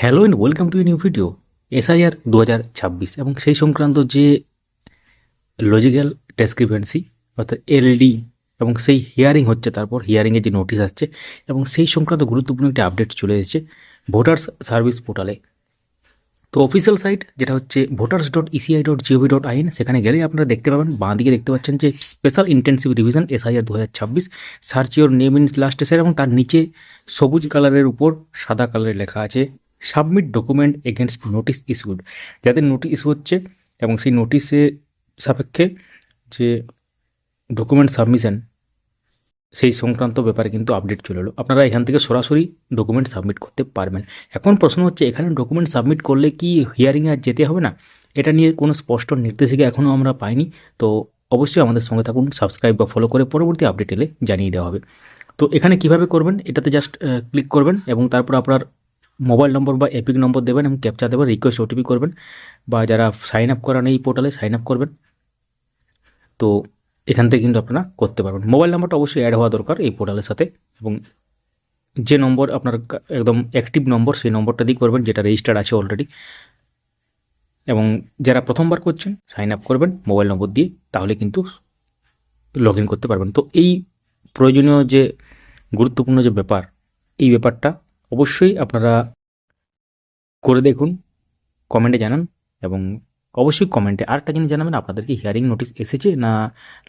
Hello and welcome to a new video. SIR 2026 এবং সেই সংক্রান্ত যে লজিক্যাল ডেসক্রিপেন্সি অর্থাৎ এলডি এবং সেই হিয়ারিং হচ্ছে, তারপর হিয়ারিংয়ের যে নোটিশ আসছে এবং সেই সংক্রান্ত গুরুত্বপূর্ণ একটি আপডেট চলে এসেছে ভোটার্স সার্ভিস পোর্টালে। তো অফিসিয়াল সাইট যেটা হচ্ছে voters.eci.gov.in, সেখানে গেলে আপনারা দেখতে পাবেন, বাঁ দিকে দেখতে পাচ্ছেন যে special intensive revision SIR 2026 search your name in last SR, এবং তার নিচে সবুজ কালারের উপর সাদা কালারে লেখা আছে submit document against notice issued. যাদের নোটিশ ইস্যু হচ্ছে এবং সেই নোটিশে সাপেক্ষে যে ডকুমেন্ট সাবমিশন, সেই সংক্রান্ত ব্যাপারে কিন্তু আপডেট চলে এলো। আপনারা এখান থেকে সরাসরি ডকুমেন্ট সাবমিট করতে পারবেন। এখন প্রশ্ন হচ্ছে, এখানে ডকুমেন্ট সাবমিট করলে কি হিয়ারিংয়ে আর যেতে হবে না? এটা নিয়ে কোনো স্পষ্ট নির্দেশিকা এখনও আমরা পাইনি। তো অবশ্যই আমাদের সঙ্গে থাকুন, সাবস্ক্রাইব বা ফলো করে পরবর্তী আপডেট এলে জানিয়ে দেওয়া হবে। তো এখানে কিভাবে করবেন, এটাতে জাস্ট ক্লিক করবেন এবং তারপর আপনার মোবাইল নম্বর বা এপিক নম্বর দেবেন এবং ক্যাপচা দেবেন, রিকোয়েস্ট ওটিপি করবেন, বা যারা সাইন আপ করান এই পোর্টালে সাইন আপ করবেন। তো এখান থেকে কিন্তু আপনারা করতে পারবেন। মোবাইল নাম্বারটা অবশ্যই অ্যাড হওয়া দরকার এই পোর্টালের সাথে, এবং যে নম্বর আপনার একদম অ্যাক্টিভ নম্বর সেই নম্বরটা দিয়ে করবেন, যেটা রেজিস্টার্ড আছে অলরেডি। এবং যারা প্রথমবার করছেন সাইন আপ করবেন মোবাইল নম্বর দিয়ে, তাহলে কিন্তু লগ ইন করতে পারবেন। তো এই প্রয়োজনীয় যে গুরুত্বপূর্ণ যে ব্যাপার, এই ব্যাপারটা অবশ্যই আপনারা করে দেখুন, কমেন্টে জানান। এবং অবশ্যই কমেন্টে আরেকটা জিনিস জানাবেন, আপনাদেরকে হিয়ারিং নোটিশ এসেছে না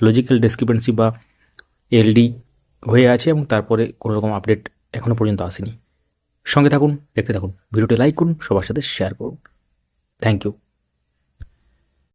লজিক্যাল ডিসক্রিপেন্সি বা এলডি হয়ে আছে এবং তারপরে কোনো রকম আপডেট এখনও পর্যন্ত আসেনি। সঙ্গে থাকুন, দেখতে থাকুন, ভিডিওটি লাইক করুন, সবার সাথে শেয়ার করুন। Thank you.